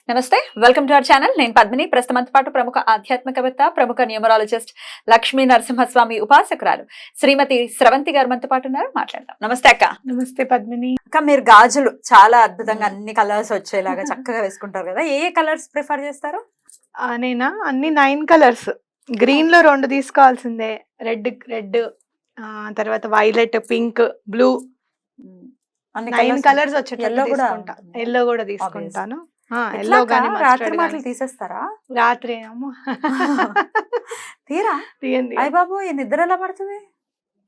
నమస్తే, welcome to our channel. నేను పద్మిని. ప్రస్తుతంతో పాటు ప్రముఖ ఆధ్యాత్మికవేత్త, ప్రముఖ న్యూమరాలజిస్ట్ లక్ష్మీ నరసింహస్వామి ఉపాసకురాలు శ్రీమతి స్రవంతి గారు మనతో పాటు ఉన్నారు. మాట్లాడదాం. నమస్తే అక్క. నమస్తే పద్మిని. అక్క, మీరు గాజులు చాలా అద్భుతంగా అన్ని కలర్స్ వచ్చేలాగా చక్కగా వేసుకుంటారు కదా, ఏ కలర్స్ ప్రిఫర్ చేస్తారు? నేనా అన్ని 9 కలర్స్. గ్రీన్ లో 2 తీసుకోవాల్సిందే. రెడ్ తర్వాత వైలెట్, పింక్, బ్లూ, 9 కలర్స్ వచ్చేటట్టు తీసుకుంటా. ఎల్లో కూడా తీసుకుంటాను. ఎల్లో గానీ రాత్రి మాటలు తీసేస్తారా? రాత్రి ఏమో తీరా తీయండి. అయ్య బాబు, నిద్ర ఎలా పడుతుంది?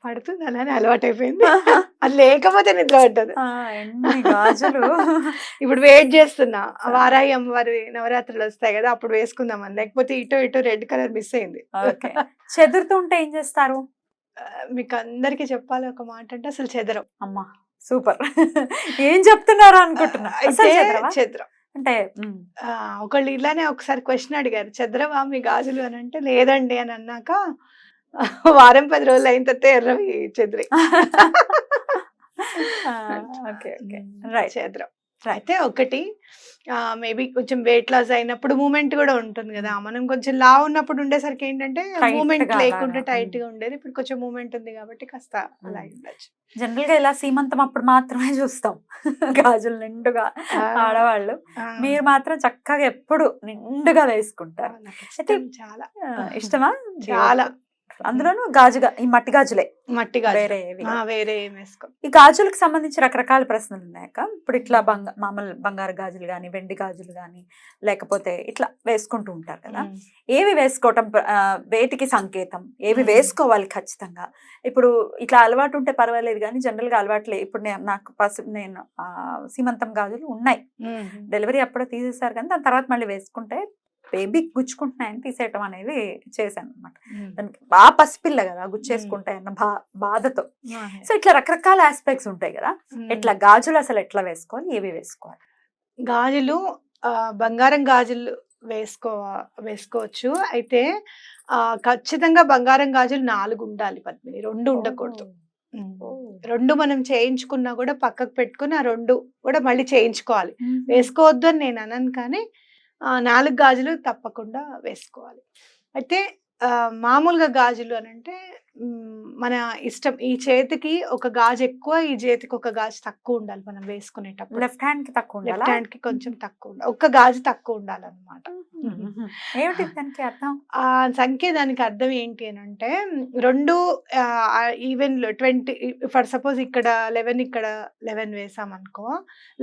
పడుతుంది, అలానే అలవాటు అయిపోయింది. అది లేకపోతే నిద్ర పట్టదు. గాజులు ఇప్పుడు వెయిట్ చేస్తున్నా, వారాయి అమ్మవారి నవరాత్రులు వస్తాయి కదా, అప్పుడు వేసుకుందామని. లేకపోతే ఇటు రెడ్ కలర్ మిస్ అయింది. చెదురుతూ ఉంటే ఏం చేస్తారు? మీకు అందరికి చెప్పాలి ఒక మాట అంటే, అసలు చెదరం. అమ్మా సూపర్. ఏం చెప్తున్నారు అనుకుంటున్నా. చెదరం అంటే ఒకళ్ళు ఇలానే ఒకసారి క్వశ్చన్ అడిగారు, చెదరవా మీ గాజులు అని అంటే, లేదండి అని అన్నాక వారం 10 రోజులు అయిన తర్వాత ఎర్రవి చెదిరి. చెదరం అయితే ఒకటి మేబీ కొంచెం వెయిట్ లాస్ అయినప్పుడు మూమెంట్ కూడా ఉంటుంది కదా. మనం కొంచెం లావు ఉన్నప్పుడు ఉండేసరికి ఏంటంటే మూమెంట్ లేకుండా టైట్ గా ఉండేది. ఇప్పుడు కొంచెం మూమెంట్ ఉంది కాబట్టి కాస్త అలా ఉండొచ్చు. జనరల్ గా ఇలా సీమంతం అప్పుడు మాత్రమే చూస్తాం గాజులు నిండుగా ఆడవాళ్ళు. మీరు మాత్రం చక్కగా ఎప్పుడు నిండుగా వేసుకుంటారు. చాలా ఇష్టమా? చాలా. అందులోనూ గాజుగా ఈ మట్టి గాజులే, మట్టి గాజు వేరే ఏం వేసుకో. ఈ గాజులకు సంబంధించి రకరకాల ప్రశ్నలు ఉన్నాయక. ఇప్పుడు ఇట్లా మామూలు బంగారు గాజులు గాని, వెండి గాజులు గాని, లేకపోతే ఇట్లా వేసుకుంటూ ఉంటారు కదా. ఏవి వేసుకోవటం వేటికి సంకేతం, ఏవి వేసుకోవాలి ఖచ్చితంగా? ఇప్పుడు ఇట్లా అలవాటు ఉంటే పర్వాలేదు కానీ జనరల్ గా అలవాట్లే. ఇప్పుడు నేను సీమంతం గాజులు ఉన్నాయి, డెలివరీ అప్పుడే తీసేసారు కానీ దాని తర్వాత మళ్ళీ వేసుకుంటే బేబీ గుచ్చుకుంటున్నాయని తీసేయటం అనేది చేశాను అనమాట. దానికి బాగా పసిపిల్ల కదా, గుచ్చేసుకుంటాయన్న బాధతో. సో ఇట్లా రకరకాల ఆస్పెక్ట్స్ ఉంటాయి కదా. ఇట్లా గాజులు అసలు ఎట్లా వేసుకోవాలి, ఏవి వేసుకోవాలి? గాజులు బంగారం గాజులు వేసుకోవచ్చు. అయితే ఖచ్చితంగా బంగారం గాజులు 4 ఉండాలి పద్మిని, 2 ఉండకూడదు. 2 మనం చేయించుకున్నా కూడా పక్కకు పెట్టుకుని ఆ 2 కూడా మళ్ళీ చేయించుకోవాలి. వేసుకోవద్దు అని నేను అనను, కానీ 4 గాజులు తప్పకుండా వేసుకోవాలి. అయితే మామూలుగా గాజులు అని అంటే మన ఇష్టం. ఈ చేతికి ఒక గాజు ఎక్కువ, ఈ చేతికి ఒక గాజు తక్కువ ఉండాలి మనం వేసుకునేటప్పుడు. లెఫ్ట్ హ్యాండ్ కి తక్కువ, లెఫ్ట్ హ్యాండ్ కి కొంచెం తక్కువ ఉండాలి, ఒక్క గాజు తక్కువ ఉండాలన్నమాట. ఆ సంఖ్య దానికి అర్థం ఏంటి అని అంటే, 2 ఈవెన్ 20 ఫర్ సపోజ్ ఇక్కడ 11 ఇక్కడ 11 వేసామనుకో,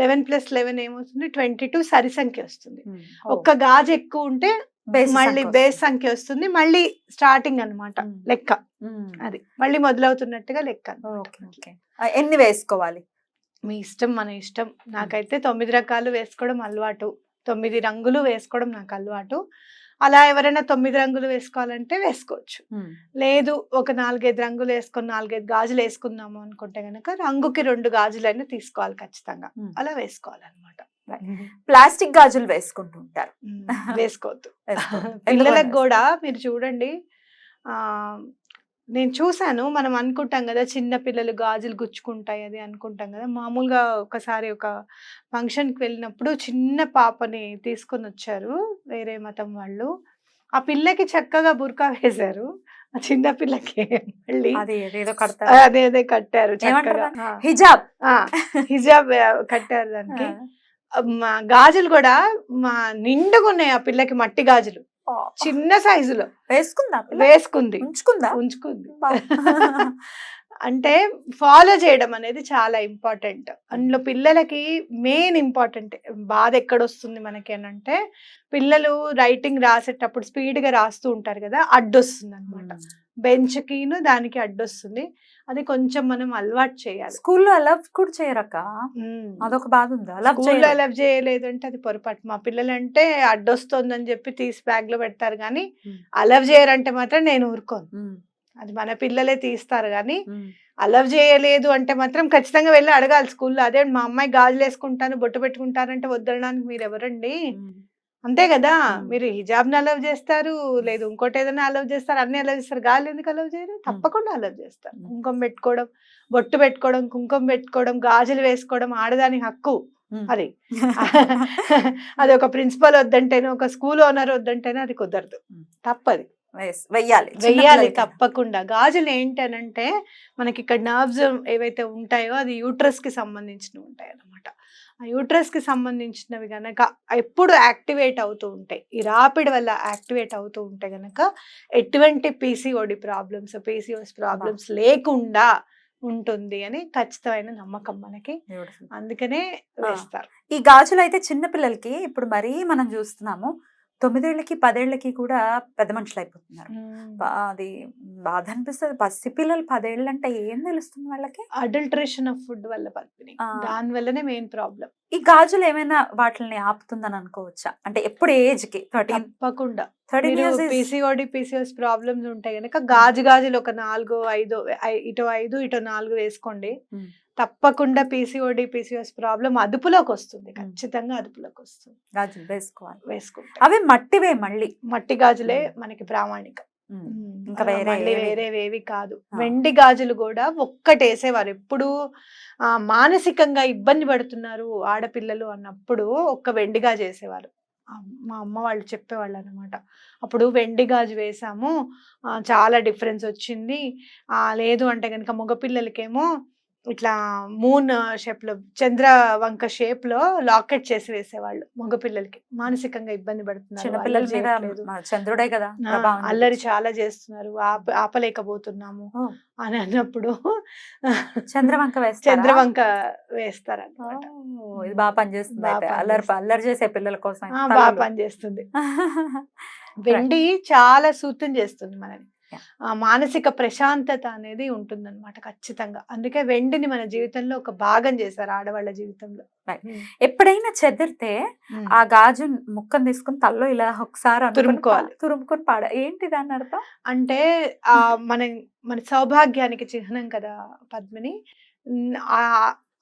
11 + 11 ఏమవుతుంది? 22 సరి సంఖ్య వస్తుంది. ఒక్క గాజు ఎక్కువ ఉంటే మళ్ళీ బేస్ సంఖ్య వస్తుంది, మళ్ళీ స్టార్టింగ్ అన్నమాట లెక్క. అది మళ్ళీ మొదలవుతున్నట్టుగా లెక్క. ఎన్ని వేసుకోవాలి? మీ ఇష్టం, మన ఇష్టం. నాకైతే 9 రకాలు వేసుకోవడం అలవాటు, 9 రంగులు వేసుకోవడం నాకు అలవాటు. అలా ఎవరైనా 9 రంగులు వేసుకోవాలంటే వేసుకోవచ్చు. లేదు ఒక 4-5 రంగులు వేసుకొని 4-5 గాజులు వేసుకుందాము అనుకుంటే గనక రంగుకి 2 గాజులైనా తీసుకోవాలి ఖచ్చితంగా. అలా వేసుకోవాలన్నమాట. ప్లాస్టిక్ గాజులు వేసుకుంటూ ఉంటారు, వేసుకోవద్దు. పిల్లలకు కూడా మీరు చూడండి, నేను చూసాను. మనం అనుకుంటాం కదా చిన్న పిల్లలు గాజులు గుచ్చుకుంటాయి అది అనుకుంటాం కదా. మామూలుగా ఒకసారి ఒక ఫంక్షన్కి వెళ్ళినప్పుడు చిన్న పాపని తీసుకొని వచ్చారు వేరే మతం వాళ్ళు. ఆ పిల్లకి చక్కగా బుర్కా వేశారు, ఆ చిన్న పిల్లకి మళ్ళీ అదే కట్టారు, హిజాబ్ కట్టారు దానికి. గాజులు కూడా నిండుగా ఉన్నాయి ఆ పిల్లకి, మట్టి గాజులు చిన్న సైజులో వేసుకుంది, ఉంచుకుంది. అంటే ఫాలో చేయడం అనేది చాలా ఇంపార్టెంట్. అందులో పిల్లలకి మెయిన్ ఇంపార్టెంట్ బాధ ఎక్కడొస్తుంది మనకి అని అంటే, పిల్లలు రైటింగ్ రాసేటప్పుడు స్పీడ్ గా రాస్తూ ఉంటారు కదా, అడ్డొస్తుంది అనమాట. బెంచ్ కిను దానికి అడ్డొస్తుంది. అది కొంచెం మనం అలవాటు చేయాలి. స్కూల్లో అలవ్ కూడా చేయరక్క, అదొక బాధ ఉందా? స్కూల్లో అలవ్ చేయలేదు అంటే అది పొరపాటు. మా పిల్లలంటే అడ్డొస్తుందని చెప్పి తీసి బ్యాగ్ లో పెడతారు, కానీ అలవ్ చేయరంటే మాత్రం నేను ఊరుకోను. అది మన పిల్లలే తీస్తారు, కానీ అలవ్ చేయలేదు అంటే మాత్రం ఖచ్చితంగా వెళ్ళి అడగాలి స్కూల్లో. అదే మా అమ్మాయి గాజులు వేసుకుంటాను, బొట్టు పెట్టుకుంటానంటే వద్దనడానికి మీరు ఎవరండి? అంతే కదా. మీరు హిజాబ్ని అలవ్ చేస్తారు, లేదు ఇంకోటి ఏదైనా అలవ్ చేస్తారు, అన్ని అలవ్ చేస్తారు. గాలి ఎందుకు అలవ్ చేయరు? తప్పకుండా అలవ్ చేస్తారు. కుంకుమ పెట్టుకోవడం, బొట్టు పెట్టుకోవడం, కుంకుమ పెట్టుకోవడం, గాజులు వేసుకోవడం ఆడదాని హక్కు. అది అది ఒక ప్రిన్సిపల్ వద్దంటేనే, ఒక స్కూల్ ఓనర్ వద్దంటేనే అది కుదరదు, తప్పది, వెయ్యాలి వెయ్యాలి తప్పకుండా. గాజులు ఏంటనంటే మనకి ఇక్కడ నర్వ్స్ ఏవైతే ఉంటాయో అది యూట్రస్ కి సంబంధించినవి ఉంటాయి అన్నమాట. ఆ యూట్రస్ కి సంబంధించినవి గనక ఎప్పుడు యాక్టివేట్ అవుతూ ఉంటాయి, ఈ రాపిడ్ వల్ల యాక్టివేట్ అవుతూ ఉంటే గనక ఎటువంటి పీసీఓడి ప్రాబ్లమ్స్, పీసీఓఎస్ ప్రాబ్లమ్స్ లేకుండా ఉంటుంది అని ఖచ్చితమైన నమ్మకం మనకి. అందుకనే వేస్తారు. ఈ గాజులు అయితే చిన్న పిల్లలకి ఇప్పుడు మరీ మనం చూస్తున్నాము, 9 ఏళ్ళకి 10 ఏళ్ళకి కూడా పెద్ద మనుషులు అయిపోతున్నారు. అది బాధ అనిపిస్తుంది. పసిపిల్లలు 10 ఏళ్ళు అంటే ఏం తెలుస్తుంది వాళ్ళకి? అడల్టరేషన్ ఆఫ్ ఫుడ్ వల్ల పద్మిని, దాని వల్లనే మెయిన్ ప్రాబ్లం. ఈ గాజులు ఏమైనా వాటిని ఆపుతుందని అనుకోవచ్చా? అంటే ఎప్పుడు ఏజ్ కి? తప్పకుండా. 13 years పీసీఓడి పీసీఓఎస్ ప్రాబ్లమ్స్ ఉంటాయి కనుక గాజులు ఒక 4, 5 ఇటు 5 ఇటు 4 వేసుకోండి, తప్పకుండా పీసీఓడి పీసీఓఎస్ ప్రాబ్లం అదుపులోకి వస్తుంది, ఖచ్చితంగా అదుపులోకి వస్తుంది. గాజులు వేసుకుంటే అవి మట్టివే, మళ్ళీ మట్టి గాజులే మనకి ప్రామాణికం, ఇంకా వేరేవేవి కాదు. వెండి గాజులు కూడా ఒక్కటేసేవారు ఎప్పుడు. మానసికంగా ఇబ్బంది పడుతున్నారు ఆడపిల్లలు అన్నప్పుడు ఒక్క వెండి గాజు వేసేవారు. మా అమ్మ వాళ్ళు చెప్పేవాళ్ళు అనమాట. అప్పుడు వెండి గాజు వేసాము, చాలా డిఫరెన్స్ వచ్చింది. లేదు అంటే కనుక మగపిల్లలకేమో ఇట్లా మూన్ షేప్ లో, చంద్ర వంక షేప్ లో లాకెట్ చేసి వేసేవాళ్ళు మగపిల్లలకి. మానసికంగా ఇబ్బంది పడుతున్నారు, చంద్రుడే కదా, అల్లరి చాలా చేస్తున్నారు, ఆపలేకపోతున్నాము అని అన్నప్పుడు చంద్రవంక వేస్తారన్నమాట. ఇది బాగా పనిచేస్తుంది, అల్లరి చేసే పిల్లల కోసం బాగా పనిచేస్తుంది. వెండి చాలా సూత్రం చేస్తుంది మనని, మానసిక ప్రశాంతత అనేది ఉంటుందన్నమాట ఖచ్చితంగా. అందుకే వెండిని మన జీవితంలో ఒక భాగం చేశారు ఆడవాళ్ళ జీవితంలో. ఎప్పుడైనా చెదిరితే ఆ గాజు ముక్కను తీసుకుని తల్లో ఇలా ఒకసారి తురుముకొని పాడ, ఏంటి దాని అర్థం? అంటే మన సౌభాగ్యానికి చిహ్నం కదా పద్మిని.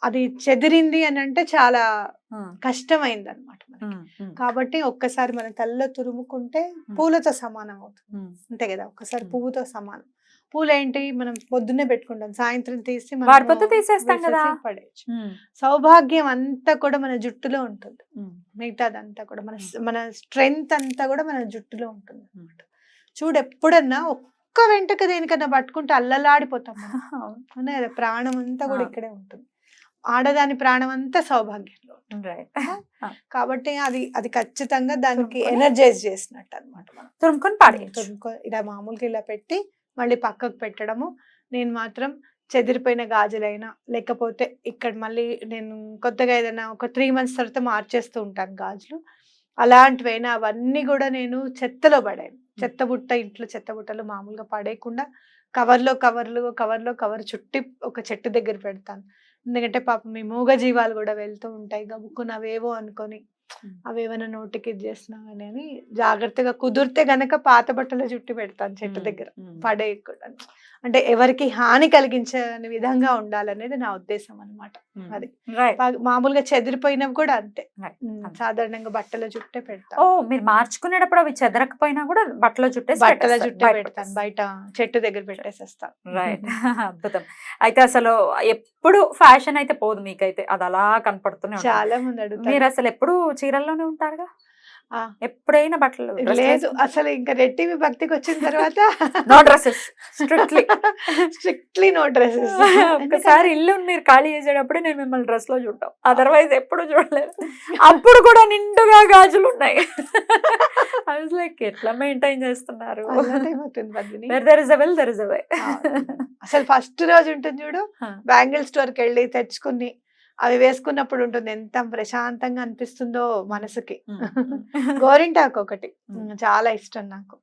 అది చెదిరింది అని అంటే చాలా కష్టమైంది అనమాట మనకి. కాబట్టి ఒక్కసారి మన తలలో తురుముకుంటే పూలతో సమానం అవుతుంది, అంతే కదా. ఒక్కసారి పువ్వుతో సమానం. పూలు ఏంటి, మనం పొద్దున్నే పెట్టుకుంటాం, సాయంత్రం తీసి తీసేస్తాం కదా, పడేయచ్చు. సౌభాగ్యం అంతా కూడా మన జుట్టులో ఉంటుంది, మిగతాదంతా కూడా మన స్ట్రెంగ్త్ అంతా కూడా మన జుట్టులో ఉంటుంది అనమాట. చూడు, ఎప్పుడన్నా ఒక్క వెంటక దేనికన్నా పట్టుకుంటే అల్లలాడిపోతాం మనం, ప్రాణం అంతా కూడా ఇక్కడే ఉంటుంది. ఆడదాని ప్రాణం అంతా సౌభాగ్యంలో, కాబట్టి అది ఖచ్చితంగా దానికి ఎనర్జైజ్ చేసినట్టు అనమాట. తురుముకొని ఇలా మామూలుగా ఇలా పెట్టి మళ్ళీ పక్కకు పెట్టడము. నేను మాత్రం చెదిరిపోయిన గాజులైనా, లేకపోతే ఇక్కడ మళ్ళీ నేను కొత్తగా ఏదైనా ఒక 3 months తర్వాత మార్చేస్తూ ఉంటాను గాజులు, అలాంటివైనా అవన్నీ కూడా నేను చెత్తలో పడాను. చెత్త బుట్ట, ఇంట్లో చెత్త బుట్టలు మామూలుగా పడేయకుండా కవర్ చుట్టి ఒక చెట్టు దగ్గర పెడతాను. ఎందుకంటే పాపం ఈ మూగ జీవాలు కూడా వెళ్తూ ఉంటాయి, గబుక్కుని అవేవో అనుకొని అవేమైనా నోటికి ఇది చేసినా కానీ అని జాగ్రత్తగా, కుదిరితే గనక పాత బట్టలు చుట్టి పెడతాను చెట్టు దగ్గర, పడేయకుండా. అంటే ఎవరికి హాని కలిగించని విధంగా ఉండాలనేది నా ఉద్దేశం అనమాట. అది మామూలుగా చెదిరిపోయినవి కూడా అంతే, సాధారణంగా బట్టల చుట్టే పెడతాను. మీరు మార్చుకునేటప్పుడు అవి చెదరకపోయినా కూడా బట్టల చుట్టే పెడతాను, బయట చెట్టు దగ్గర పెట్టేసేస్తాను. రైట్, అద్భుతం. అయితే అసలు ఎప్పుడు ఫ్యాషన్ అయితే పోదు మీకైతే, అది అలా కనపడుతూనే చాలా మంది అడుగుతారు. మీరు అసలు ఎప్పుడు చీరల్లోనే ఉంటారుగా, ఎప్పుడైనా బట్టలు లేదు. అసలు ఇంకా రెట్టివి భక్తికి వచ్చిన తర్వాత no dresses, strictly no dresses. ఒకసారి ఇల్లు మీరు ఖాళీ చేసేటప్పుడే నేను మిమ్మల్ని డ్రెస్ లో చూడటం, అదర్వైజ్ ఎప్పుడు చూడలేదు. అప్పుడు కూడా నిండుగా గాజులు ఉన్నాయి. లైక్ ఎట్లా మెయింటైన్ చేస్తున్నారు? అసలు ఫస్ట్ రోజు ఉంటుంది చూడు, బ్యాంగిల్ స్టోర్ కి వెళ్ళి తెచ్చుకుని అవి వేసుకున్నప్పుడు ఉంటుంది, ఎంత ప్రశాంతంగా అనిపిస్తుందో మనసుకి. గోరింటాకు ఒకటి చాలా ఇష్టం నాకు,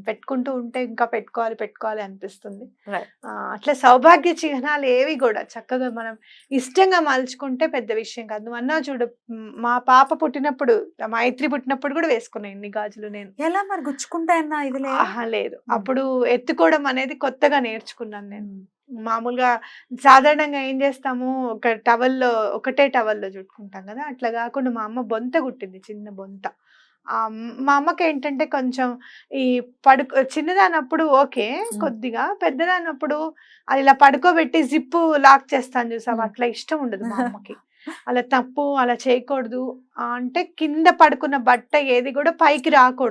పెట్టుకుంటూ ఉంటే ఇంకా పెట్టుకోవాలి అనిపిస్తుంది. అట్లా సౌభాగ్య చిహ్నాలు ఏవి కూడా చక్కగా మనం ఇష్టంగా మలుచుకుంటే పెద్ద విషయం కాదు. నువ్వు అన్నా చూడు, మా పాప పుట్టినప్పుడు, మైత్రి పుట్టినప్పుడు కూడా వేసుకున్నాను ఇన్ని గాజులు నేను. ఎలా మరి గుచ్చుకుంటాయన్నా? ఇది లేదు, అప్పుడు ఎత్తుకోవడం అనేది కొత్తగా నేర్చుకున్నాను నేను. మామూలుగా సాధారణంగా ఏం చేస్తాము, ఒకటే టవల్లో చుట్టుకుంటాం కదా, అట్లా కాకుండా మా అమ్మ బొంత కుట్టింది, చిన్న బొంత. మా అమ్మకి ఏంటంటే కొంచెం ఈ చిన్నదానప్పుడు ఓకే, కొద్దిగా పెద్దదానప్పుడు అది ఇలా పడుకోబెట్టి జిప్పు లాక్ చేస్తాను చూసావు, అట్లా ఇష్టం ఉండదు మా అమ్మకి. అలా తప్పు, అలా చేయకూడదు. అంటే కింద పడుకున్న బట్ట ఏది కూడా పైకి రాకూడదు.